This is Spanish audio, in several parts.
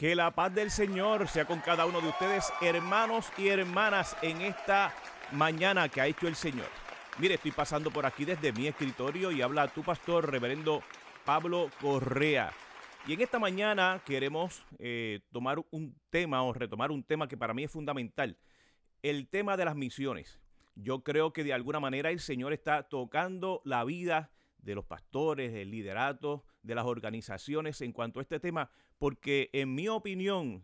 Que la paz del Señor sea con cada uno de ustedes, hermanos y hermanas, en esta mañana que ha hecho el Señor. Mire, estoy pasando por aquí desde mi escritorio y habla tu pastor, reverendo Pablo Correa. Y en esta mañana queremos tomar un tema o retomar un tema que para mí es fundamental, el tema de las misiones. Yo creo que de alguna manera el Señor está tocando la vida de los pastores, del liderato, de las organizaciones en cuanto a este tema, porque en mi opinión,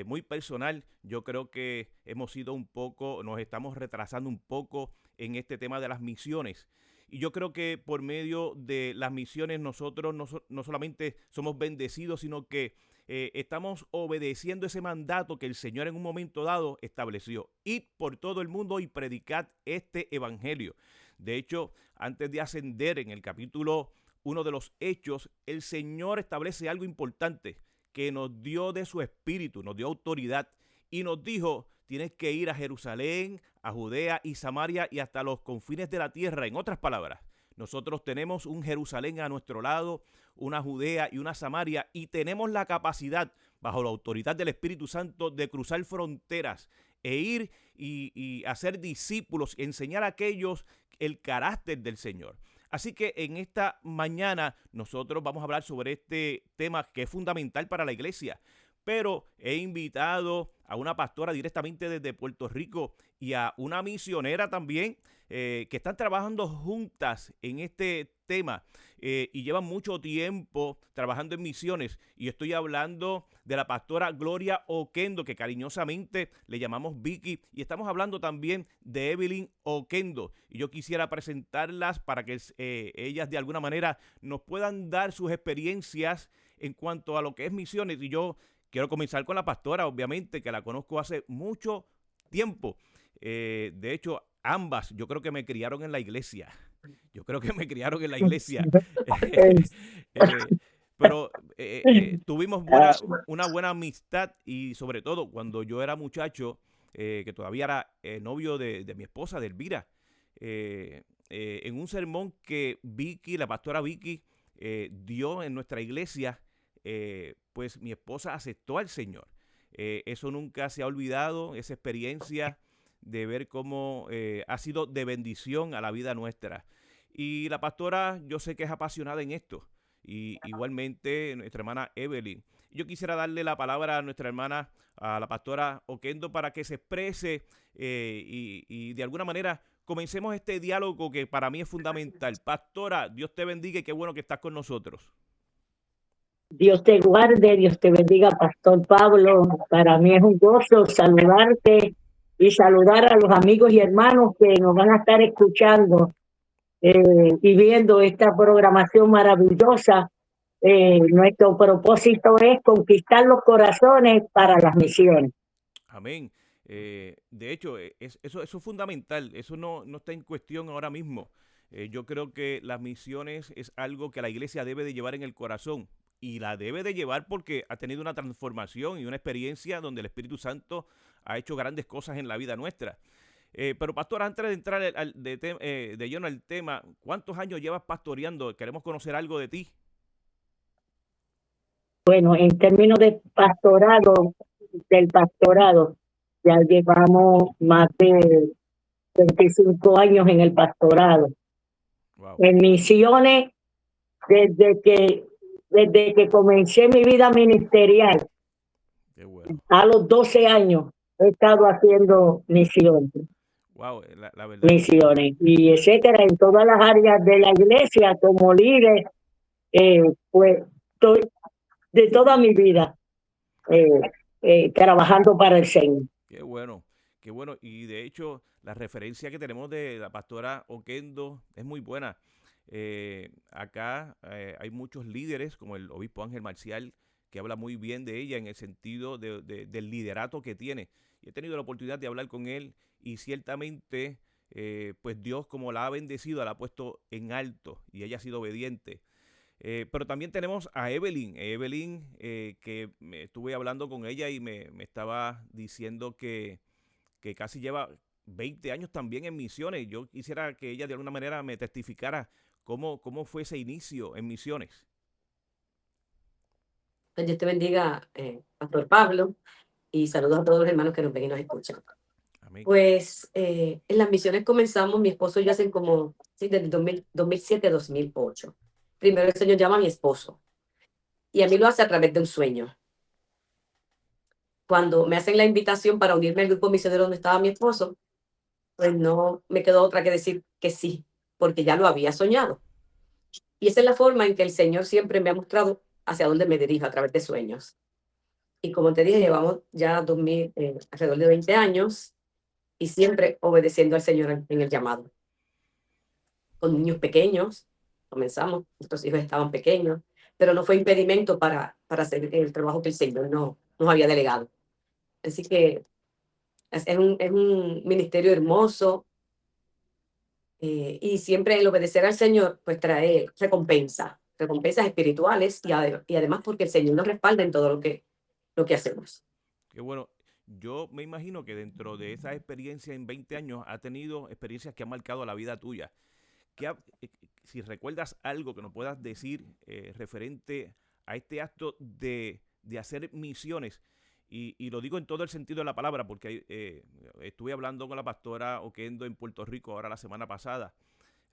muy personal, yo creo que nos estamos retrasando un poco en este tema de las misiones. Y yo creo que por medio de las misiones nosotros no solamente somos bendecidos, sino que estamos obedeciendo ese mandato que el Señor en un momento dado estableció. Id por todo el mundo y predicad este evangelio. De hecho, antes de ascender en el capítulo 1 de los Hechos, el Señor establece algo importante, que nos dio de su espíritu, nos dio autoridad y nos dijo: tienes que ir a Jerusalén, a Judea y Samaria y hasta los confines de la tierra. En otras palabras, nosotros tenemos un Jerusalén a nuestro lado, una Judea y una Samaria, y tenemos la capacidad, bajo la autoridad del Espíritu Santo, de cruzar fronteras e ir y hacer discípulos y enseñar a aquellos el carácter del Señor. Así que en esta mañana nosotros vamos a hablar sobre este tema que es fundamental para la iglesia. Pero he invitado a una pastora directamente desde Puerto Rico y a una misionera también, que están trabajando juntas en este tema y llevan mucho tiempo trabajando en misiones. Y estoy hablando de la pastora Gloria Oquendo, que cariñosamente le llamamos Vicky, y estamos hablando también de Evelyn Oquendo. Y yo quisiera presentarlas para que ellas de alguna manera nos puedan dar sus experiencias en cuanto a lo que es misiones. Y yo quiero comenzar con la pastora, obviamente, que la conozco hace mucho tiempo. De hecho, ambas, yo creo que me criaron en la iglesia. Yo creo que me criaron en la iglesia. Eh, pero tuvimos una buena amistad, y sobre todo cuando yo era muchacho, que todavía era novio de mi esposa, de Elvira, en un sermón que Vicky, la pastora Vicky, dio en nuestra iglesia, pues mi esposa aceptó al Señor. Eso nunca se ha olvidado, esa experiencia de ver cómo ha sido de bendición a la vida nuestra. Y la pastora, yo sé que es apasionada en esto, y igualmente nuestra hermana Evelyn. Yo quisiera darle la palabra a nuestra hermana, a la pastora Oquendo, para que se exprese y de alguna manera comencemos este diálogo que para mí es fundamental. Pastora, Dios te bendiga y qué bueno que estás con nosotros. Dios te guarde, Dios te bendiga, Pastor Pablo. Para mí es un gozo saludarte y saludar a los amigos y hermanos que nos van a estar escuchando y viendo esta programación maravillosa. Nuestro propósito es conquistar los corazones para las misiones. Amén. De hecho, eso es fundamental. Eso no está en cuestión ahora mismo. Yo creo que las misiones es algo que la iglesia debe de llevar en el corazón. Y la debe de llevar porque ha tenido una transformación y una experiencia donde el Espíritu Santo ha hecho grandes cosas en la vida nuestra. Pero pastor, antes de entrar de lleno al tema, ¿cuántos años llevas pastoreando? Queremos conocer algo de ti. Bueno, en términos de pastorado, del pastorado, ya llevamos más de 25 años en el pastorado. Wow, En misiones, desde que, desde que comencé mi vida ministerial, qué bueno. a los 12 años, he estado haciendo Wow, la verdad que misiones y etcétera, en todas las áreas de la iglesia como líder, pues estoy de toda mi vida eh, trabajando para el Señor. qué bueno, qué bueno. Y de hecho, la referencia que tenemos de la pastora Oquendo es muy buena. Acá hay muchos líderes, como el obispo Ángel Marcial, que habla muy bien de ella en el sentido del liderato que tiene. Y he tenido la oportunidad de hablar con él y ciertamente, pues Dios, como la ha bendecido, la ha puesto en alto y ella ha sido obediente. Pero también tenemos a Evelyn, que me estuve hablando con ella y me estaba diciendo que casi lleva 20 años también en misiones. Yo quisiera que ella de alguna manera me testificara cómo fue ese inicio en misiones. Pues Dios te bendiga, Pastor Pablo, y saludos a todos los hermanos que nos ven y nos escuchan. Amén. Pues en las misiones comenzamos, mi esposo y yo hacen como, sí, desde 2007 a 2008. Primero el Señor llama a mi esposo y a mí lo hace a través de un sueño. Cuando me hacen la invitación para unirme al grupo misionero donde estaba mi esposo, pues no me quedó otra que decir que sí, porque ya lo había soñado. Y esa es la forma en que el Señor siempre me ha mostrado hacia dónde me dirijo, a través de sueños. Y como te dije, llevamos ya alrededor de 20 años y siempre obedeciendo al Señor en el llamado. Con niños pequeños, comenzamos, nuestros hijos estaban pequeños, pero no fue impedimento para hacer el trabajo que el Señor nos había delegado. Así que es un ministerio hermoso, y siempre el obedecer al Señor pues trae recompensas espirituales y además porque el Señor nos respalda en todo lo que hacemos. Qué bueno. Yo me imagino que dentro de esa experiencia en 20 años ha tenido experiencias que han marcado la vida tuya. Si recuerdas algo que nos puedas decir referente a este acto de hacer misiones, y lo digo en todo el sentido de la palabra, porque estuve hablando con la pastora Oquendo en Puerto Rico ahora la semana pasada,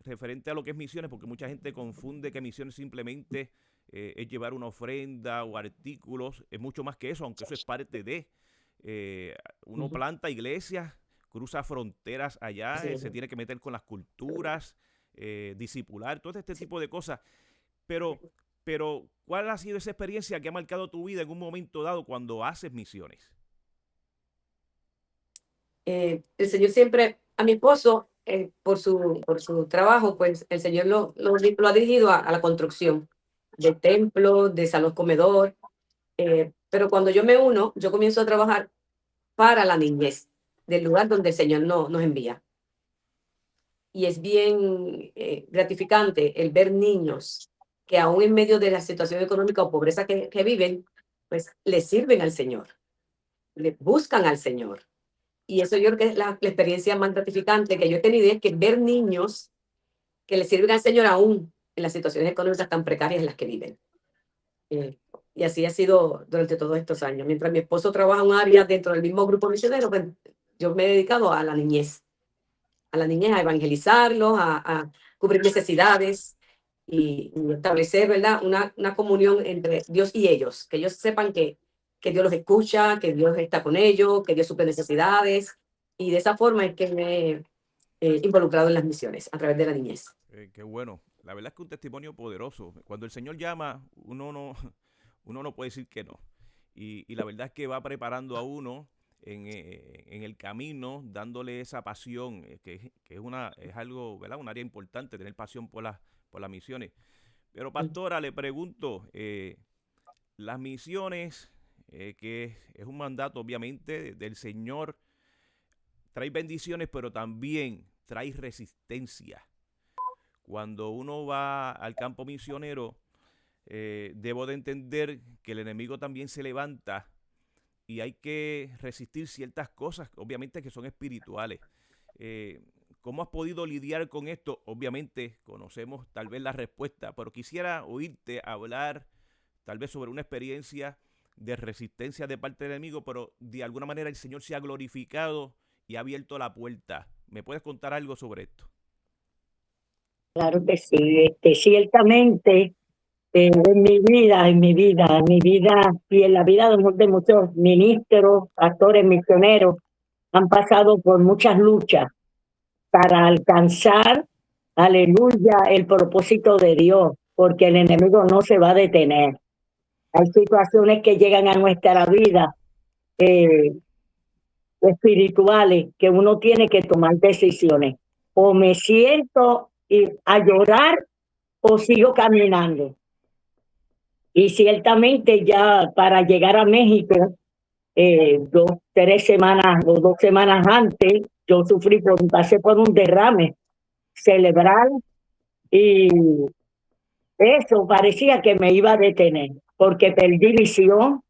referente a lo que es misiones, porque mucha gente confunde que misiones simplemente es llevar una ofrenda o artículos, es mucho más que eso, aunque eso es parte de, uno planta iglesias, cruza fronteras allá, Sí. se tiene que meter con las culturas, discipular, todo este tipo de cosas, pero ¿cuál ha sido esa experiencia que ha marcado tu vida en un momento dado cuando haces misiones? El Señor siempre, a mi esposo, por su trabajo, pues el Señor lo ha dirigido a la construcción de templos, de salón comedor, pero cuando yo me uno, yo comienzo a trabajar para la niñez del lugar donde el Señor nos envía. Y es bien gratificante el ver niños que aún en medio de la situación económica o pobreza que viven, pues le sirven al Señor, le buscan al Señor. Y eso yo creo que es la experiencia más gratificante que yo he tenido, es que ver niños que le sirven al Señor aún en las situaciones económicas tan precarias en las que viven. Eh, y así ha sido durante todos estos años. Mientras mi esposo trabaja en un área dentro del mismo grupo misionero, pues yo me he dedicado a la niñez, a evangelizarlos, a cubrir necesidades y establecer, ¿verdad? Una comunión entre Dios y ellos, que ellos sepan que Dios los escucha, que Dios está con ellos, que Dios suple necesidades, y de esa forma es que me he involucrado en las misiones a través de la niñez. Qué bueno. La verdad es que un testimonio poderoso. Cuando el Señor llama, uno no puede decir que no. Y la verdad es que va preparando a uno en el camino, dándole esa pasión, es algo, ¿verdad? Un área importante, tener pasión por las misiones. Pero pastora, le pregunto, las misiones, que es un mandato obviamente del Señor, trae bendiciones, pero también trae resistencia. Cuando uno va al campo misionero, debo de entender que el enemigo también se levanta y hay que resistir ciertas cosas, obviamente que son espirituales. ¿Cómo has podido lidiar con esto? Obviamente conocemos tal vez la respuesta, pero quisiera oírte hablar tal vez sobre una experiencia de resistencia de parte del enemigo, pero de alguna manera el Señor se ha glorificado y ha abierto la puerta. ¿Me puedes contar algo sobre esto? Claro que sí, ciertamente en mi vida y en la vida de muchos ministros, pastores, misioneros, han pasado por muchas luchas para alcanzar, aleluya, el propósito de Dios, porque el enemigo no se va a detener. Hay situaciones que llegan a nuestra vida espirituales que uno tiene que tomar decisiones. O me siento a llorar o sigo caminando. Y ciertamente ya para llegar a México, 3 semanas o 2 semanas antes, yo pasé por un derrame cerebral y eso parecía que me iba a detener porque perdí visión,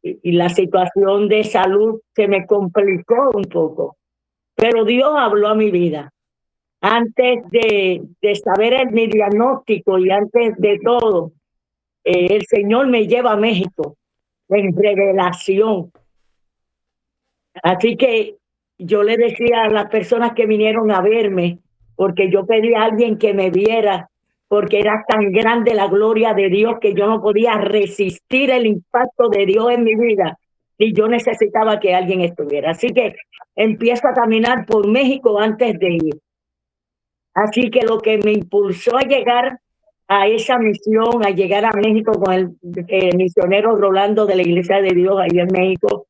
y la situación de salud se me complicó un poco. Pero Dios habló a mi vida. Antes de saber mi diagnóstico y antes de todo, el Señor me lleva a México en revelación. Así que yo le decía a las personas que vinieron a verme, porque yo pedí a alguien que me viera, porque era tan grande la gloria de Dios que yo no podía resistir el impacto de Dios en mi vida y yo necesitaba que alguien estuviera. Así que empiezo a caminar por México antes de ir. Así que lo que me impulsó a llegar a esa misión, a llegar a México con el misionero Rolando de la Iglesia de Dios ahí en México,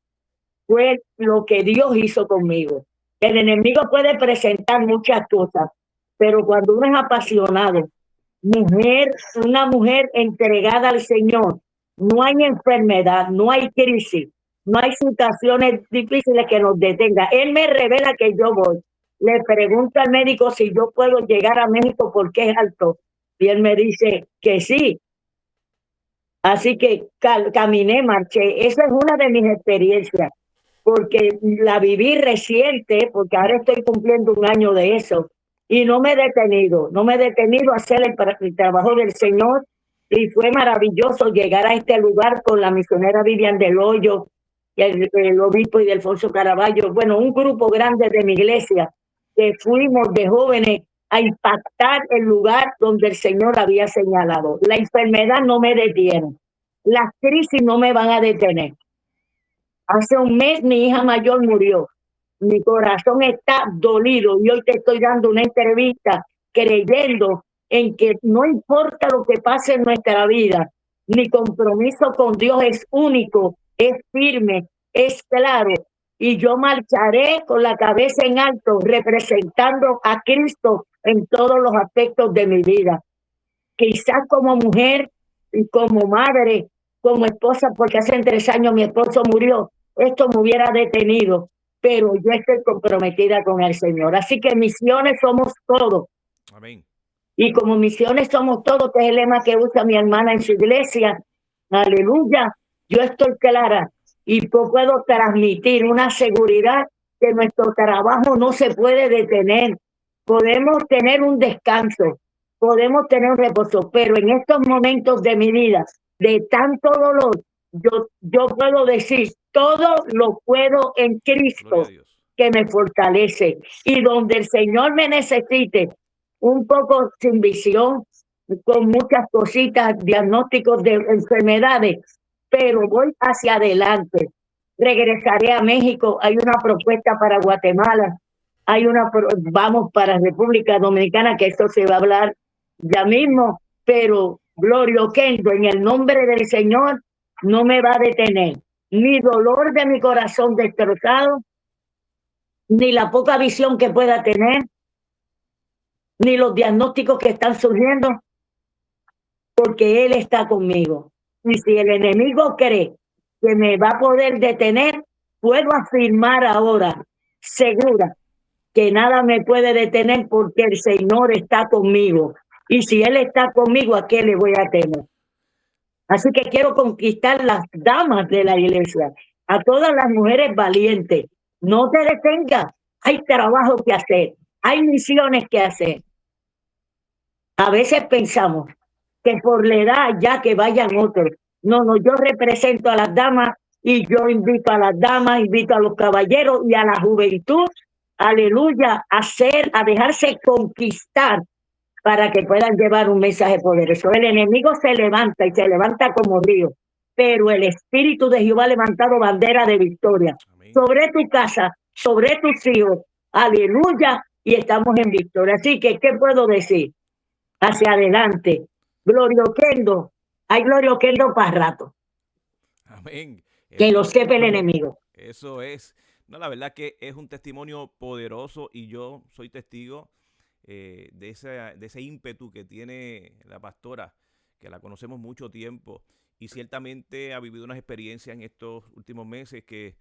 fue lo que Dios hizo conmigo. El enemigo puede presentar muchas cosas, pero cuando uno es apasionado, una mujer entregada al Señor, no hay enfermedad, no hay crisis, no hay situaciones difíciles que nos detengan. Él me revela que yo voy. Le pregunto al médico si yo puedo llegar a México porque es alto. Y él me dice que sí. Así que caminé, marché. Esa es una de mis experiencias, porque la viví reciente, porque ahora estoy cumpliendo un año de eso, y no me he detenido a hacer el trabajo del Señor, y fue maravilloso llegar a este lugar con la misionera Vivian del Hoyo, y el obispo y de Alfonso Caraballo, bueno, un grupo grande de mi iglesia, que fuimos de jóvenes a impactar el lugar donde el Señor había señalado. La enfermedad no me detiene, las crisis no me van a detener. Hace un mes mi hija mayor murió. Mi corazón está dolido y hoy te estoy dando una entrevista creyendo en que no importa lo que pase en nuestra vida, mi compromiso con Dios es único, es firme, es claro. Y yo marcharé con la cabeza en alto, representando a Cristo en todos los aspectos de mi vida. Quizás como mujer y como madre, como esposa, porque hace 3 años mi esposo murió, esto me hubiera detenido, pero yo estoy comprometida con el Señor. Así que misiones somos todos. Amén. Y como misiones somos todos, que es el lema que usa mi hermana en su iglesia, aleluya, yo estoy clara y puedo transmitir una seguridad que nuestro trabajo no se puede detener. Podemos tener un descanso, podemos tener un reposo, pero en estos momentos de mi vida, de tanto dolor, yo puedo decir, todo lo puedo en Cristo que me fortalece. Y donde el Señor me necesite, un poco sin visión, con muchas cositas, diagnósticos de enfermedades, pero voy hacia adelante. Regresaré a México, hay una propuesta para Guatemala, vamos para República Dominicana, que esto se va a hablar ya mismo, pero Gloria Oquendo, en el nombre del Señor, no me va a detener. Ni dolor de mi corazón destrozado, ni la poca visión que pueda tener, ni los diagnósticos que están surgiendo, porque Él está conmigo. Y si el enemigo cree que me va a poder detener, puedo afirmar ahora, segura, que nada me puede detener porque el Señor está conmigo. Y si Él está conmigo, ¿a qué le voy a temer? Así que quiero conquistar las damas de la iglesia, a todas las mujeres valientes. No te detengas, hay trabajo que hacer, hay misiones que hacer. A veces pensamos que por la edad ya que vayan otros. No, yo represento a las damas y yo invito a las damas, invito a los caballeros y a la juventud, aleluya, a dejarse conquistar para que puedan llevar un mensaje poderoso. El enemigo se levanta y se levanta como río, pero el Espíritu de Jehová ha levantado bandera de victoria. Amén. Sobre tu casa, sobre tus hijos, aleluya, y estamos en victoria. Así que, ¿qué puedo decir? Hacia adelante. Gloria Oquendo. Hay Gloria Oquendo para rato. Amén. Que lo sepa el enemigo. Eso es. No, la verdad que es un testimonio poderoso y yo soy testigo de ese ímpetu que tiene la pastora, que la conocemos mucho tiempo y ciertamente ha vivido unas experiencias en estos últimos meses que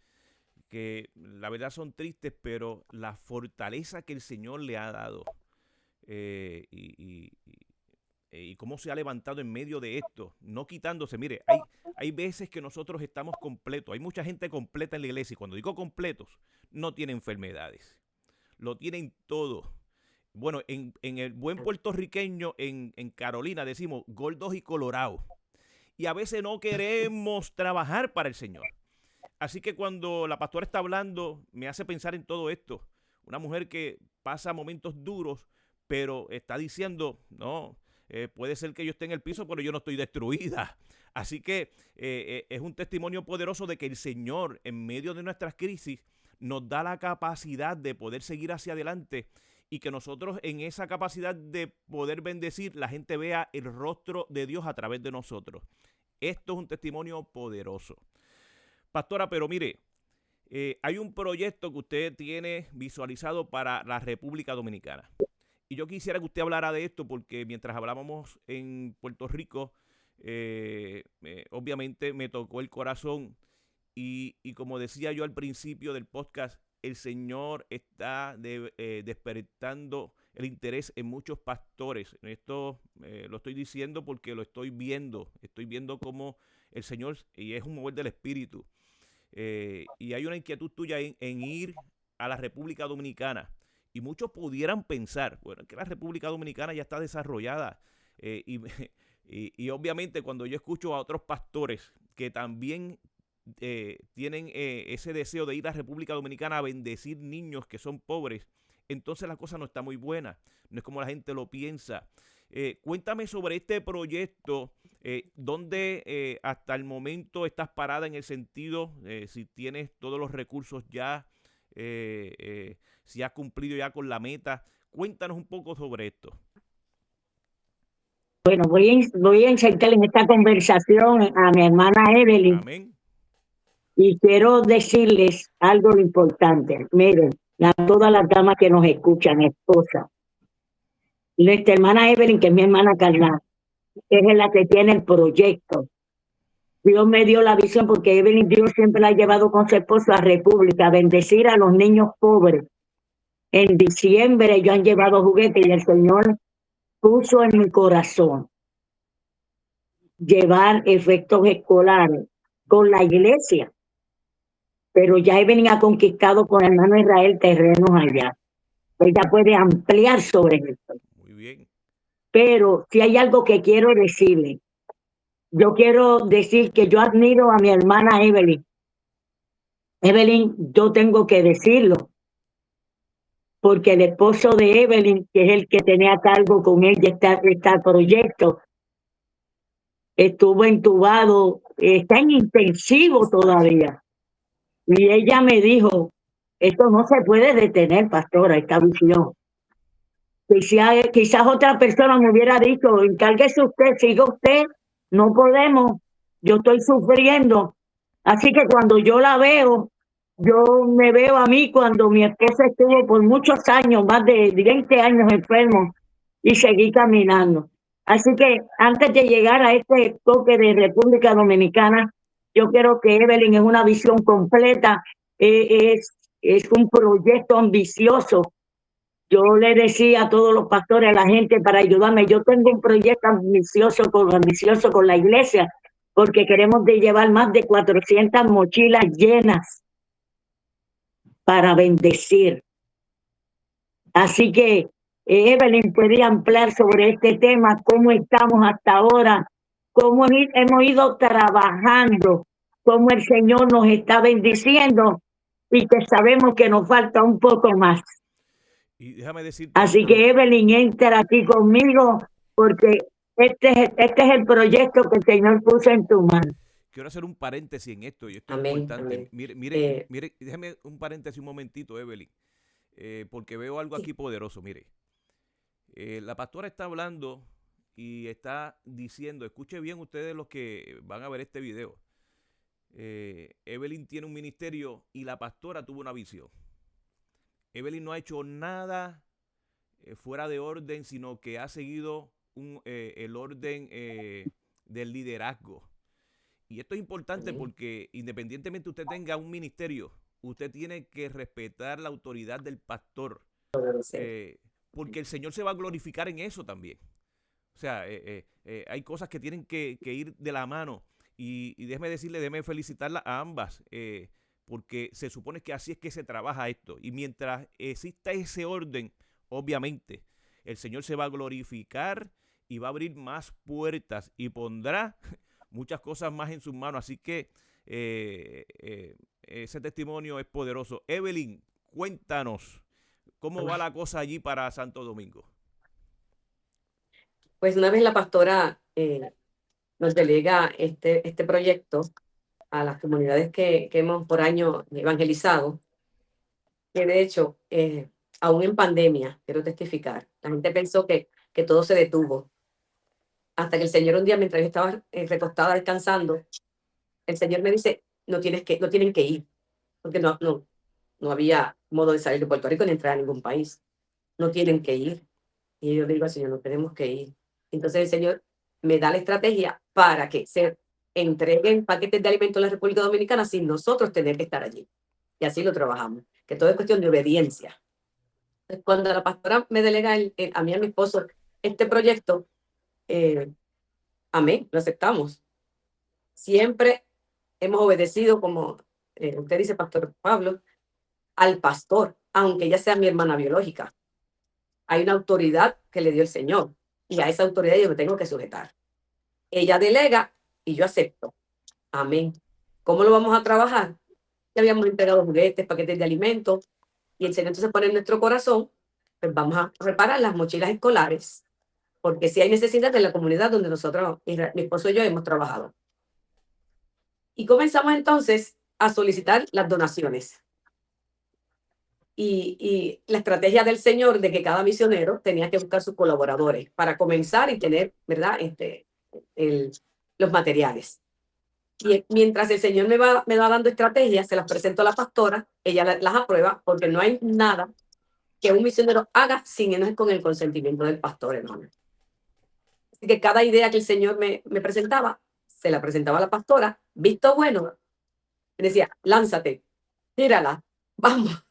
la verdad son tristes, pero la fortaleza que el Señor le ha dado y cómo se ha levantado en medio de esto, no quitándose. Mire, hay veces que nosotros estamos completos, hay mucha gente completa en la iglesia y cuando digo completos, no tienen enfermedades, lo tienen todo. Bueno, en el buen puertorriqueño, en Carolina decimos gordos y colorados. y a veces no queremos trabajar para el Señor. Así que cuando la pastora está hablando, me hace pensar en todo esto. Una mujer que pasa momentos duros, pero está diciendo, no, puede ser que yo esté en el piso, pero yo no estoy destruida. Así que es un testimonio poderoso de que el Señor, en medio de nuestras crisis, nos da la capacidad de poder seguir hacia adelante y que nosotros en esa capacidad de poder bendecir, la gente vea el rostro de Dios a través de nosotros. Esto es un testimonio poderoso. Pastora, pero mire, hay un proyecto que usted tiene visualizado para la República Dominicana. Y yo quisiera que usted hablara de esto porque mientras hablábamos en Puerto Rico, obviamente me tocó el corazón y como decía yo al principio del podcast, el Señor está despertando el interés en muchos pastores. Esto lo estoy diciendo porque lo estoy viendo como el Señor, y es un mover del Espíritu. Y hay una inquietud tuya en ir a la República Dominicana. Y muchos pudieran pensar, bueno, que la República Dominicana ya está desarrollada. Y obviamente cuando yo escucho a otros pastores que también tienen ese deseo de ir a la República Dominicana a bendecir niños que son pobres, entonces la cosa no está muy buena. No es como la gente lo piensa. Cuéntame sobre este proyecto, donde hasta el momento estás parada en el sentido, si tienes todos los recursos ya, si has cumplido ya con la meta. Cuéntanos un poco sobre esto. Bueno, voy a insertar en esta conversación a mi hermana Evelyn Amén. y quiero decirles algo importante. Miren, todas las damas que nos escuchan, esposas, nuestra hermana Evelyn, que es mi hermana carnal, es la que tiene el proyecto. Dios me dio la visión porque Evelyn, Dios siempre la ha llevado con su esposo a República a bendecir a los niños pobres. En diciembre ellos han llevado juguetes y el Señor puso en mi corazón llevar efectos escolares con la iglesia. Pero ya Evelyn ha conquistado con el hermano Israel terrenos allá. Ella puede ampliar sobre esto. Muy bien. Pero si hay algo que quiero decirle, yo quiero decir que yo admiro a mi hermana Evelyn. Evelyn, yo tengo que decirlo, porque el esposo de Evelyn, que es el que tenía a cargo con ella este proyecto, estuvo entubado, está en intensivo todavía. Y ella me dijo, esto no se puede detener, pastora, esta visión. Quizás otra persona me hubiera dicho, encárguese usted, siga usted, no podemos, yo estoy sufriendo. Así que cuando yo la veo, yo me veo a mí cuando mi esposa estuvo por muchos años, más de 20 años enfermo, y seguí caminando. Así que antes de llegar a este toque de República Dominicana, yo creo que Evelyn es una visión completa, es un proyecto ambicioso. Yo le decía a todos los pastores, a la gente, para ayudarme, yo tengo un proyecto ambicioso con la iglesia, porque queremos llevar más de 400 mochilas llenas para bendecir. Así que Evelyn podría ampliar sobre este tema, cómo estamos hasta ahora, cómo hemos ido trabajando, cómo el Señor nos está bendiciendo y que sabemos que nos falta un poco más. Y déjame decirte Así esto. que Evelyn entra aquí conmigo porque este es el proyecto que el Señor puso en tu mano. Quiero hacer un paréntesis en esto y esto es Amén, importante. amén. Mire, déjeme un paréntesis un momentito, Evelyn, porque veo algo aquí poderoso. Mire, la pastora está hablando y está diciendo, escuche bien ustedes los que van a ver este video. Evelyn tiene un ministerio y la pastora tuvo una visión. Evelyn no ha hecho nada fuera de orden, sino que ha seguido el orden del liderazgo. Y esto es importante porque independientemente usted tenga un ministerio, usted tiene que respetar la autoridad del pastor, porque el Señor se va a glorificar en eso también. O sea, hay cosas que tienen que ir de la mano. Y déjeme felicitarla a ambas, porque se supone que así es que se trabaja esto. Y mientras exista ese orden, obviamente, el Señor se va a glorificar y va a abrir más puertas y pondrá muchas cosas más en sus manos. Así que ese testimonio es poderoso. Evelyn, cuéntanos, ¿cómo va la cosa allí para Santo Domingo? Pues una vez la pastora nos delega este proyecto a las comunidades que hemos por año evangelizado, que de hecho, aún en pandemia, quiero testificar, la gente pensó que todo se detuvo, hasta que el Señor un día, mientras yo estaba recostada descansando, el Señor me dice, no tienen que ir, porque no había modo de salir de Puerto Rico ni entrar a ningún país. No tienen que ir. Y yo le digo al Señor, no tenemos que ir. Entonces el Señor me da la estrategia para que se entreguen paquetes de alimentos en la República Dominicana sin nosotros tener que estar allí. Y así lo trabajamos, que todo es cuestión de obediencia. Entonces, cuando la pastora me delega a mí y a mi esposo este proyecto, amén, lo aceptamos. Siempre hemos obedecido, como usted dice, Pastor Pablo, al pastor, aunque ella sea mi hermana biológica. Hay una autoridad que le dio el Señor y a esa autoridad yo me tengo que sujetar. Ella delega y yo acepto. Amén. ¿Cómo lo vamos a trabajar? Ya habíamos entregado juguetes, paquetes de alimentos y el Señor entonces pone en nuestro corazón, pues vamos a reparar las mochilas escolares, porque si hay necesidad en la comunidad donde nosotros, mi esposo y yo hemos trabajado. Y comenzamos entonces a solicitar las donaciones. Y la estrategia del Señor de que cada misionero tenía que buscar sus colaboradores para comenzar y tener, ¿verdad? Los materiales. Y mientras el Señor me va dando estrategias, se las presento a la pastora, ella las aprueba, porque no hay nada que un misionero haga sin con el consentimiento del pastor, hermano. Así que cada idea que el Señor me presentaba, se la presentaba a la pastora, visto bueno, me decía, lánzate, tírala, vamos.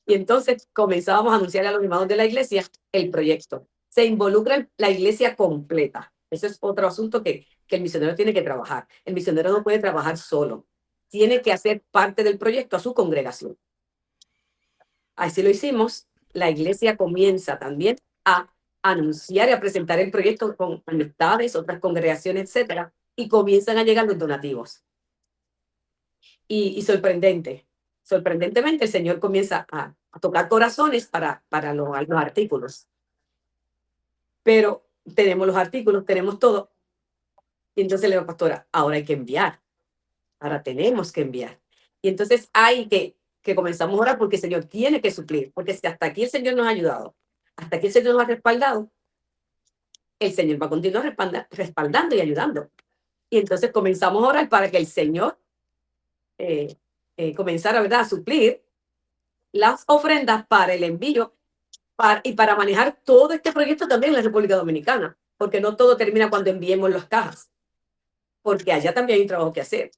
Y entonces comenzábamos a anunciar a los hermanos de la iglesia el proyecto. Se involucra la iglesia completa. Ese es otro asunto que el misionero tiene que trabajar. El misionero no puede trabajar solo. Tiene que hacer parte del proyecto a su congregación. Así lo hicimos. La iglesia comienza también a anunciar y a presentar el proyecto con amistades, otras congregaciones, etcétera, y comienzan a llegar los donativos. Y sorprendentemente, el Señor comienza a tocar corazones para los artículos. Pero tenemos los artículos, tenemos todo. Y entonces le digo, pastora, ahora hay que enviar. Ahora tenemos que enviar. Y entonces hay que comenzamos a orar porque el Señor tiene que suplir. Porque si hasta aquí el Señor nos ha ayudado, hasta aquí el Señor nos ha respaldado, el Señor va a continuar respaldando y ayudando. Y entonces comenzamos a orar para que el Señor comenzara, ¿verdad?, a suplir las ofrendas para el envío y para manejar todo este proyecto también en la República Dominicana, porque no todo termina cuando enviemos las cajas, porque allá también hay un trabajo que hacer.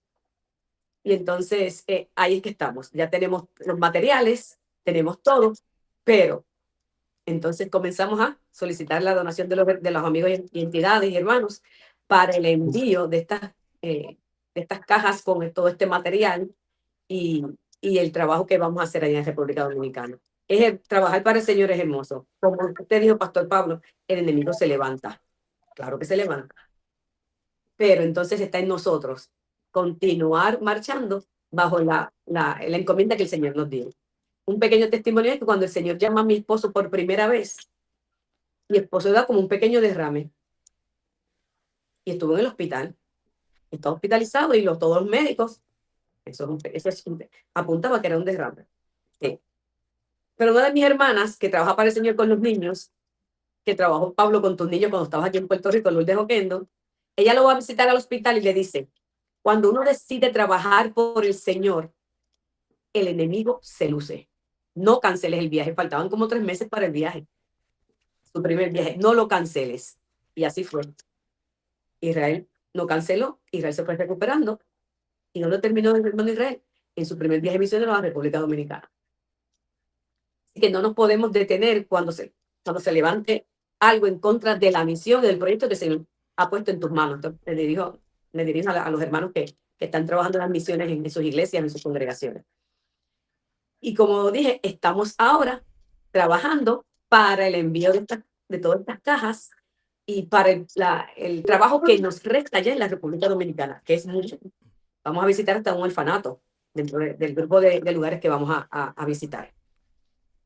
Y entonces ahí es que estamos, ya tenemos los materiales, tenemos todo, pero entonces comenzamos a solicitar la donación de los amigos y entidades y hermanos para el envío de estas cajas con todo este material y el trabajo que vamos a hacer allá en República Dominicana. Trabajar para el Señor es hermoso. Como usted dijo, Pastor Pablo, el enemigo se levanta. Claro que se levanta. Pero entonces está en nosotros continuar marchando bajo la encomienda que el Señor nos dio. Un pequeño testimonio es que cuando el Señor llama a mi esposo por primera vez, mi esposo da como un pequeño derrame y estuvo en el hospital. Está hospitalizado y todos los médicos, apuntaba que era un derrame. Sí. Pero una de mis hermanas, que trabaja para el Señor con los niños, que trabajó Pablo con tus niños cuando estabas aquí en Puerto Rico, Lourdes Oquendo, ella lo va a visitar al hospital y le dice, cuando uno decide trabajar por el Señor, el enemigo se luce. No canceles el viaje. Faltaban como 3 meses para el viaje. Su primer viaje. No lo canceles. Y así fue. Israel no canceló. Israel se fue recuperando. Y no lo terminó el hermano Israel en su primer viaje misionero a la República Dominicana. Así que no nos podemos detener cuando se levante algo en contra de la misión y del proyecto que se ha puesto en tus manos. Entonces, me dirijo a los hermanos que están trabajando en las misiones en sus iglesias, en sus congregaciones. Y como dije, estamos ahora trabajando para el envío de todas estas cajas y para el trabajo que nos resta allá en la República Dominicana, que es mucho. Vamos a visitar hasta un orfanato dentro del grupo de lugares que vamos a visitar.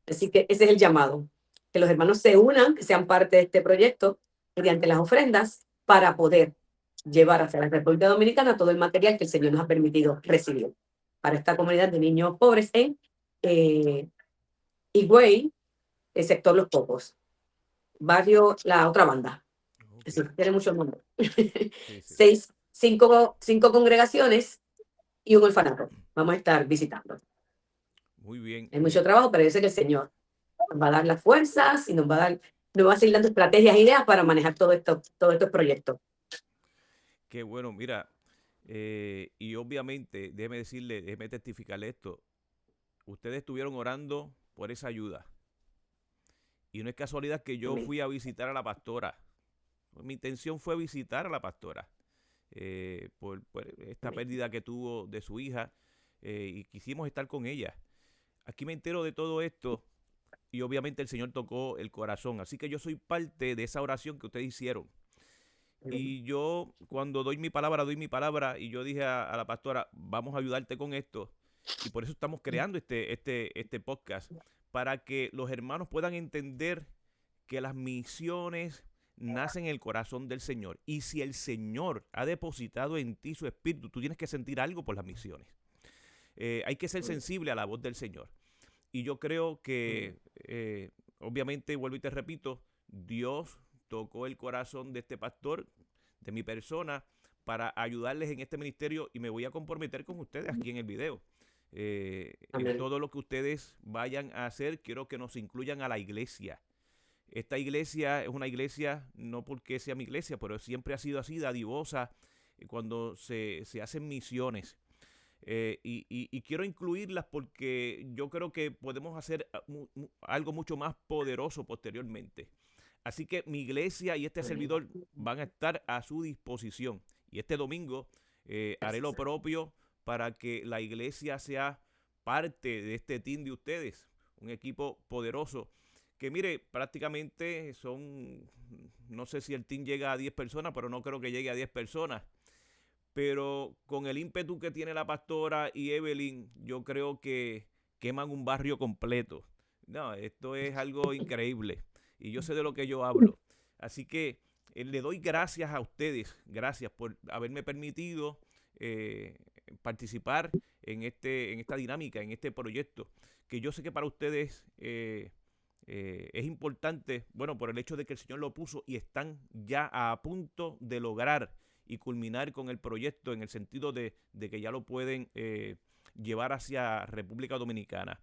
Así que ese es el llamado, que los hermanos se unan, que sean parte de este proyecto mediante las ofrendas para poder llevar hacia la República Dominicana todo el material que el Señor nos ha permitido recibir para esta comunidad de niños pobres en Higüey, el sector Los Pocos, barrio La Otra Banda. Ok. Sí, tiene muchos nombres. Sí, sí. Cinco congregaciones y un orfanato. Vamos a estar visitando. Muy bien. Hay mucho trabajo, pero yo sé que el Señor nos va a dar las fuerzas y nos va a seguir dando estrategias e ideas para manejar todos estos proyectos. Qué bueno, mira, y obviamente, déjeme testificarle esto. Ustedes estuvieron orando por esa ayuda. Y no es casualidad que yo Amén. fui a visitar a la pastora. Mi intención fue visitar a la pastora por esta Amén. pérdida que tuvo de su hija y quisimos estar con ella. Aquí me entero de todo esto y obviamente el Señor tocó el corazón. Así que yo soy parte de esa oración que ustedes hicieron. Y yo cuando doy mi palabra y yo dije a la pastora, vamos a ayudarte con esto. Y por eso estamos creando este podcast, para que los hermanos puedan entender que las misiones nacen en el corazón del Señor. Y si el Señor ha depositado en ti su espíritu, tú tienes que sentir algo por las misiones. Hay que ser sensible a la voz del Señor. Y yo creo que, obviamente, vuelvo y te repito, Dios tocó el corazón de este pastor, de mi persona, para ayudarles en este ministerio y me voy a comprometer con ustedes aquí en el video. En todo lo que ustedes vayan a hacer, quiero que nos incluyan a la iglesia. Esta iglesia es una iglesia, no porque sea mi iglesia, pero siempre ha sido así, dadivosa, cuando se hacen misiones. Y quiero incluirlas porque yo creo que podemos hacer algo mucho más poderoso posteriormente. Así que mi iglesia y este servidor van a estar a su disposición. Y este domingo haré lo propio para que la iglesia sea parte de este team de ustedes. Un equipo poderoso. Que mire, prácticamente no sé si el team llega a 10 personas, pero no creo que llegue a 10 personas. Pero con el ímpetu que tiene la pastora y Evelyn, yo creo que queman un barrio completo. No, esto es algo increíble. Y yo sé de lo que yo hablo. Así que le doy gracias a ustedes. Gracias por haberme permitido participar en esta dinámica, en este proyecto. Que yo sé que para ustedes es importante, bueno, por el hecho de que el Señor lo puso y están ya a punto de lograr y culminar con el proyecto en el sentido de que ya lo pueden llevar hacia República Dominicana.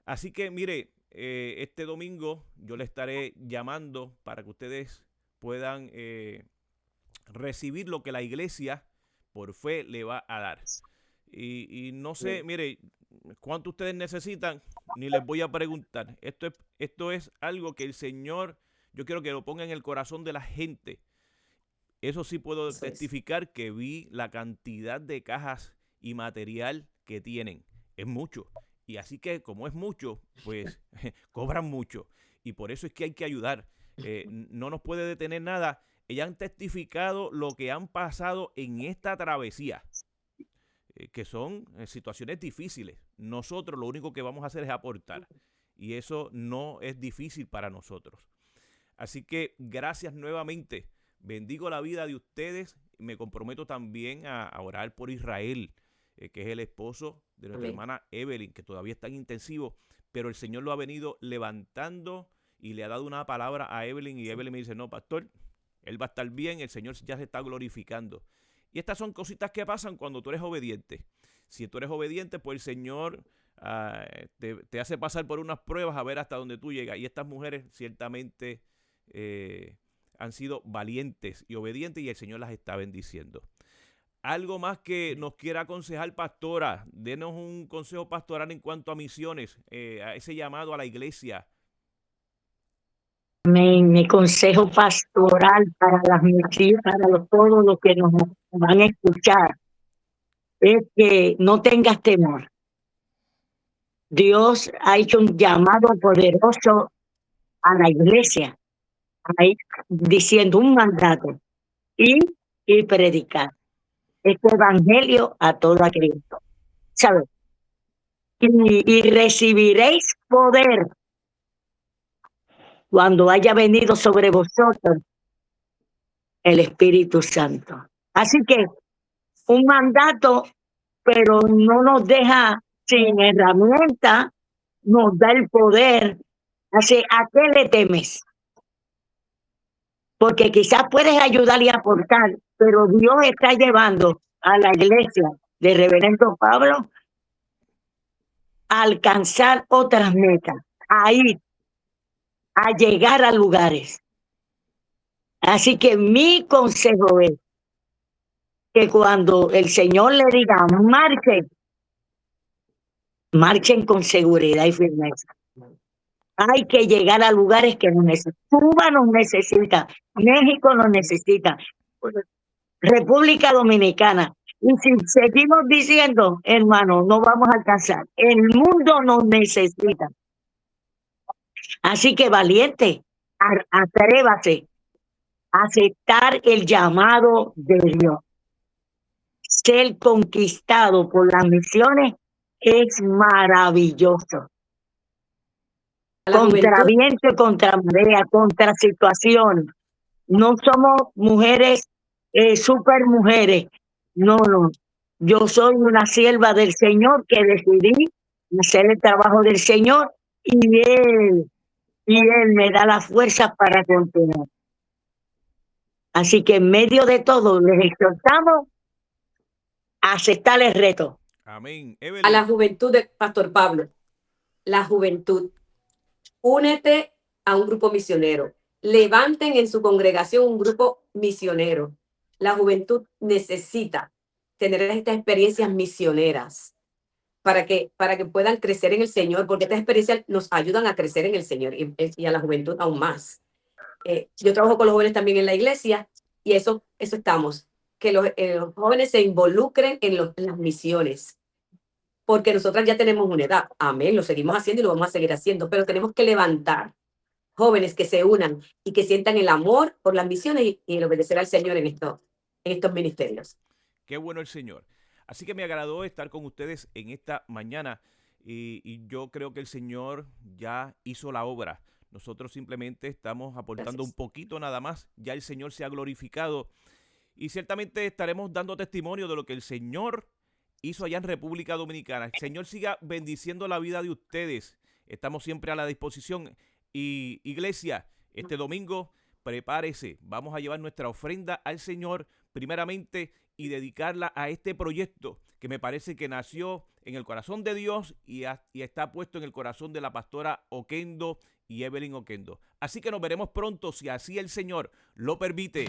Así que mire, este domingo yo le estaré llamando para que ustedes puedan recibir lo que la iglesia por fe le va a dar. Y no sé, mire, cuánto ustedes necesitan, ni les voy a preguntar. Esto es algo que el Señor, yo quiero que lo ponga en el corazón de la gente. Eso sí puedo testificar que vi la cantidad de cajas y material que tienen. Es mucho. Y así que como es mucho, pues cobran mucho. Y por eso es que hay que ayudar. No nos puede detener nada. Ellas han testificado lo que han pasado en esta travesía, que son situaciones difíciles. Nosotros lo único que vamos a hacer es aportar. Y eso no es difícil para nosotros. Así que gracias nuevamente. Bendigo la vida de ustedes. Me comprometo también a orar por Israel, que es el esposo de nuestra hermana Evelyn, que todavía está en intensivo, pero el Señor lo ha venido levantando y le ha dado una palabra a Evelyn y Evelyn me dice, no, pastor, él va a estar bien, el Señor ya se está glorificando. Y estas son cositas que pasan cuando tú eres obediente. Si tú eres obediente, pues el Señor te hace pasar por unas pruebas a ver hasta dónde tú llegas. Y estas mujeres ciertamente han sido valientes y obedientes y el Señor las está bendiciendo. Algo más que nos quiera aconsejar, pastora. Denos un consejo pastoral en cuanto a misiones, a ese llamado a la iglesia. Mi consejo pastoral para las misiones, para todos los que nos van a escuchar, es que no tengas temor. Dios ha hecho un llamado poderoso a la iglesia ahí diciendo un mandato y predicar este evangelio a toda Cristo. ¿Sabes? Y recibiréis poder cuando haya venido sobre vosotros el Espíritu Santo. Así que un mandato, pero no nos deja sin herramienta, nos da el poder. Así, ¿a qué le temes? Porque quizás puedes ayudar y aportar, pero Dios está llevando a la iglesia de Reverendo Pablo a alcanzar otras metas, a ir, a llegar a lugares. Así que mi consejo es que cuando el Señor le diga marchen, marchen con seguridad y firmeza. Hay que llegar a lugares que nos necesitan. Cuba nos necesita, México nos necesita, República Dominicana. Y si seguimos diciendo, hermano, no vamos a alcanzar. El mundo nos necesita. Así que valiente, atrévase a aceptar el llamado de Dios. Ser conquistado por las misiones es maravilloso. Contra viento, contra marea, contra situación. No somos mujeres, super mujeres. No. Yo soy una sierva del Señor que decidí hacer el trabajo del Señor y Él me da la fuerza para continuar. Así que en medio de todo les exhortamos a aceptar el reto. Amén. A la juventud de Pastor Pablo, la juventud, únete a un grupo misionero. Levanten en su congregación un grupo misionero. La juventud necesita tener estas experiencias misioneras para que puedan crecer en el Señor, porque estas experiencias nos ayudan a crecer en el Señor y a la juventud aún más. Yo trabajo con los jóvenes también en la iglesia y eso estamos, que los jóvenes se involucren en las misiones, porque nosotras ya tenemos una edad, amén, lo seguimos haciendo y lo vamos a seguir haciendo, pero tenemos que levantar jóvenes que se unan y que sientan el amor por las misiones y el obedecer al Señor en estos ministerios. Qué bueno el Señor. Así que me agradó estar con ustedes en esta mañana y yo creo que el Señor ya hizo la obra. Nosotros simplemente estamos aportando un poquito nada más. Ya el Señor se ha glorificado y ciertamente estaremos dando testimonio de lo que el Señor hizo allá en República Dominicana. El Señor siga bendiciendo la vida de ustedes. Estamos siempre a la disposición. Y iglesia, este domingo prepárese. Vamos a llevar nuestra ofrenda al Señor primeramente y dedicarla a este proyecto que me parece que nació en el corazón de Dios y está puesto en el corazón de la pastora Oquendo y Evelyn Oquendo. Así que nos veremos pronto si así el Señor lo permite.